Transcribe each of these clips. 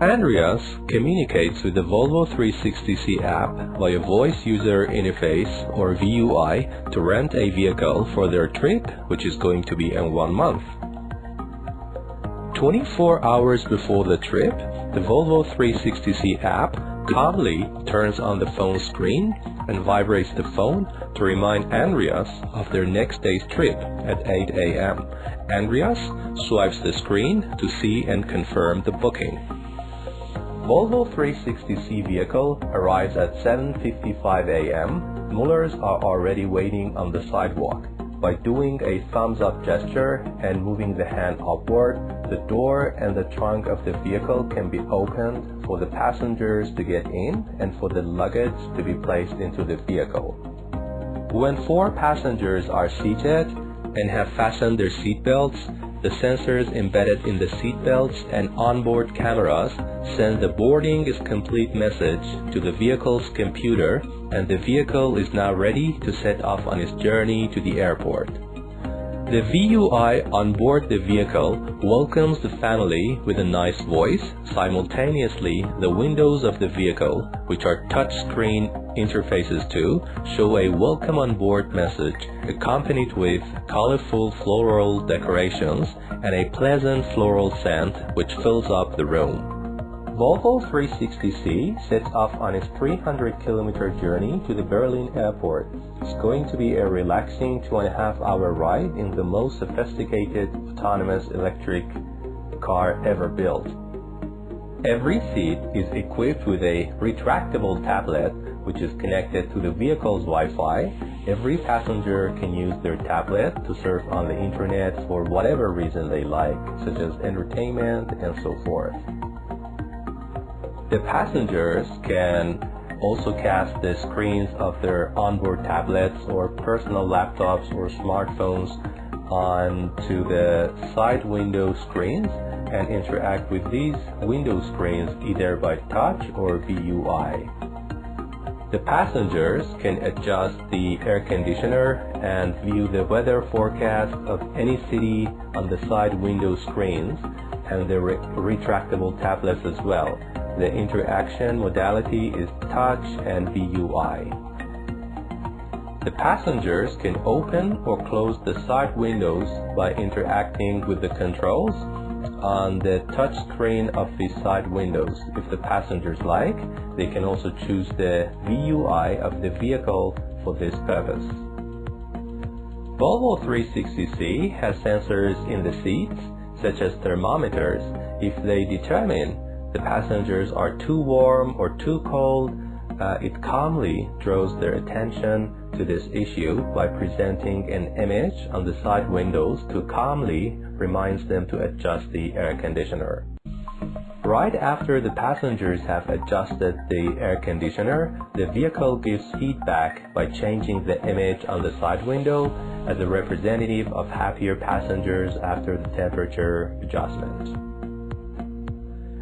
Andreas communicates with the Volvo 360C app via Voice User Interface or VUI to rent a vehicle for their trip, which is going to be in 1 month. 24 hours before the trip, the Volvo 360C app calmly turns on the phone screen and vibrates the phone to remind Andreas of their next day's trip at 8 a.m. Andreas swipes the screen to see and confirm the booking. Volvo 360C vehicle arrives at 7:55 a.m. Mullers are already waiting on the sidewalk. By doing a thumbs-up gesture and moving the hand upward, the door and the trunk of the vehicle can be opened for the passengers to get in and for the luggage to be placed into the vehicle. When 4 passengers are seated and have fastened their seatbelts, the sensors embedded in the seatbelts and onboard cameras send the boarding is complete message to the vehicle's computer, and the vehicle is now ready to set off on its journey to the airport. The VUI on board the vehicle welcomes the family with a nice voice. Simultaneously, the windows of the vehicle, which are touchscreen interfaces to, show a welcome on board message accompanied with colorful floral decorations and a pleasant floral scent which fills up the room. Volvo 360C sets off on its 300-kilometer journey to the Berlin airport. It's going to be a relaxing 2.5-hour ride in the most sophisticated autonomous electric car ever built. Every seat is equipped with a retractable tablet which is connected to the vehicle's Wi-Fi. Every passenger can use their tablet to surf on the internet for whatever reason they like, such as entertainment and so forth. The passengers can also cast the screens of their onboard tablets or personal laptops or smartphones onto the side window screens and interact with these window screens either by touch or VUI. The passengers can adjust the air conditioner and view the weather forecast of any city on the side window screens and the retractable tablets as well. The interaction modality is touch and VUI. The passengers can open or close the side windows by interacting with the controls on the touch screen of the side windows. If the passengers like, they can also choose the VUI of the vehicle for this purpose. Volvo 360C has sensors in the seats, such as thermometers. If they determine the passengers are too warm or too cold, it calmly draws their attention to this issue by presenting an image on the side windows to calmly reminds them to adjust the air conditioner. Right after the passengers have adjusted the air conditioner, the vehicle gives feedback by changing the image on the side window as a representative of happier passengers after the temperature adjustment.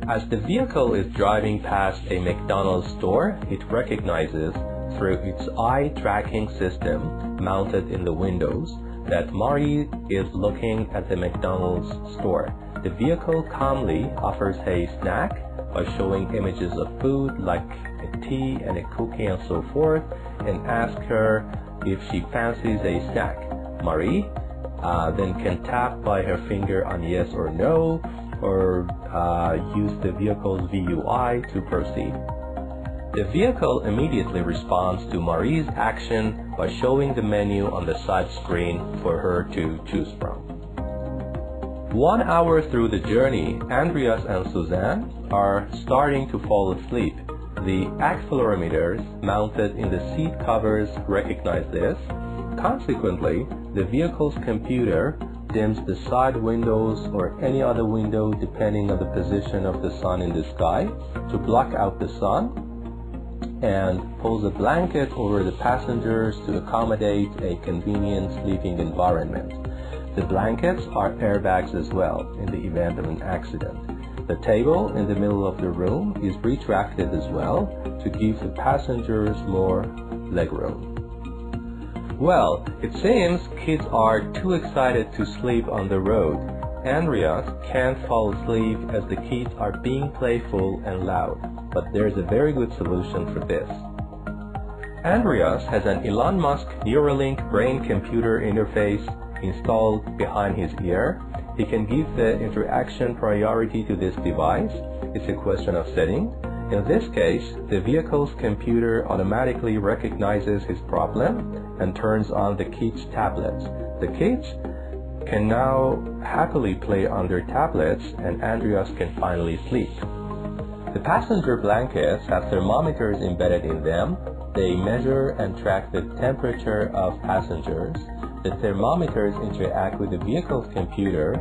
As the vehicle is driving past a McDonald's store, it recognizes through its eye tracking system mounted in the windows that Marie is looking at the McDonald's store. The vehicle calmly offers a snack by showing images of food like a tea and a cookie and so forth, and asks her if she fancies a snack. Marie then can tap by her finger on yes or no, or use the vehicle's VUI to proceed. The vehicle immediately responds to Marie's action by showing the menu on the side screen for her to choose from. 1 hour through the journey, Andreas and Suzanne are starting to fall asleep. The accelerometers mounted in the seat covers recognize this. Consequently, the vehicle's computer dims the side windows or any other window depending on the position of the sun in the sky to block out the sun, and pulls a blanket over the passengers to accommodate a convenient sleeping environment. The blankets are airbags as well in the event of an accident. The table in the middle of the room is retracted as well to give the passengers more legroom. Well, it seems kids are too excited to sleep on the road, Andreas can't fall asleep as the kids are being playful and loud, but there's a very good solution for this. Andreas has an Elon Musk Neuralink brain-computer interface installed behind his ear. He can give the interaction priority to this device. It's a question of setting. In this case, the vehicle's computer automatically recognizes his problem and turns on the kids' tablets. The kids can now happily play on their tablets, and Andreas can finally sleep. The passenger blankets have thermometers embedded in them. They measure and track the temperature of passengers. The thermometers interact with the vehicle's computer,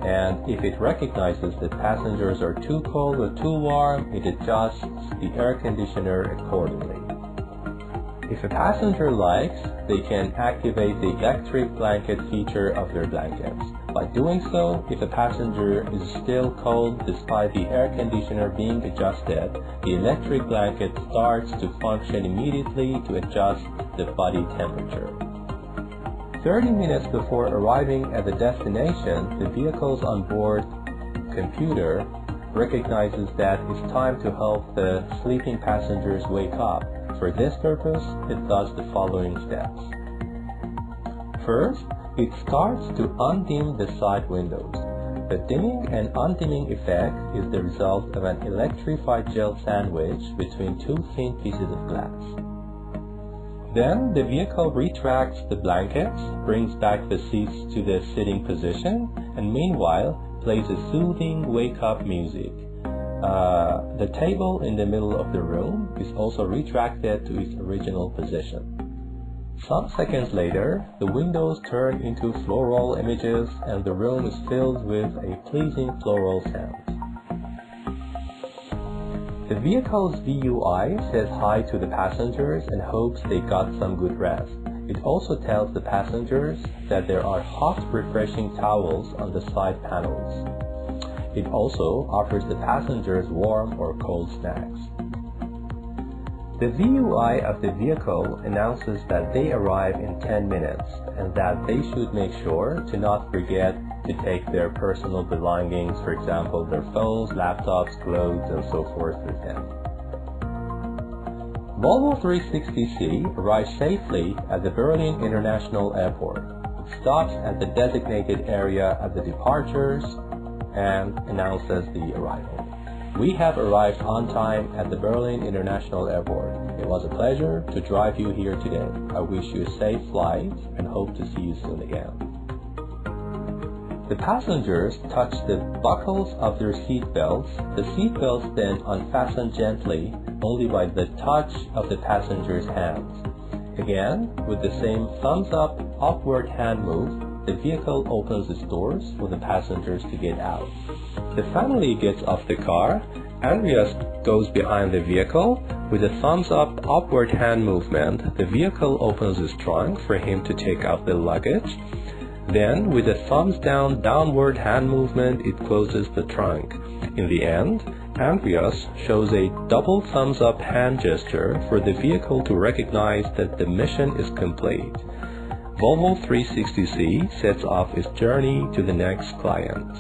and if it recognizes that passengers are too cold or too warm, it adjusts the air conditioner accordingly. If a passenger likes, they can activate the electric blanket feature of their blankets. By doing so, if a passenger is still cold despite the air conditioner being adjusted, the electric blanket starts to function immediately to adjust the body temperature. 30 minutes before arriving at the destination, the vehicle's onboard computer recognizes that it's time to help the sleeping passengers wake up. For this purpose, it does the following steps. First, it starts to undim the side windows. The dimming and undimming effect is the result of an electrified gel sandwich between two thin pieces of glass. Then the vehicle retracts the blankets, brings back the seats to the sitting position, and meanwhile plays a soothing wake-up music. The table in the middle of the room is also retracted to its original position. Some seconds later, the windows turn into floral images and the room is filled with a pleasing floral sound. The vehicle's VUI says hi to the passengers and hopes they got some good rest. It also tells the passengers that there are hot, refreshing towels on the side panels. It also offers the passengers warm or cold snacks. The VUI of the vehicle announces that they arrive in 10 minutes and that they should make sure to not forget to take their personal belongings, for example, their phones, laptops, clothes, and so forth with them. Volvo 360C arrives safely at the Berlin International Airport. It stops at the designated area at the departures and announces the arrival. We have arrived on time at the Berlin International Airport. It was a pleasure to drive you here today. I wish you a safe flight and hope to see you soon again. The passengers touch the buckles of their seat belts. The seat belts then unfasten gently only by the touch of the passenger's hands. Again, with the same thumbs-up upward hand move, the vehicle opens its doors for the passengers to get out. The family gets off the car. Andreas goes behind the vehicle. With a thumbs-up upward hand movement, the vehicle opens its trunk for him to take out the luggage. Then, with a thumbs-down downward hand movement, it closes the trunk. In the end, Andreas shows a double thumbs-up hand gesture for the vehicle to recognize that the mission is complete. Volvo 360C sets off its journey to the next client.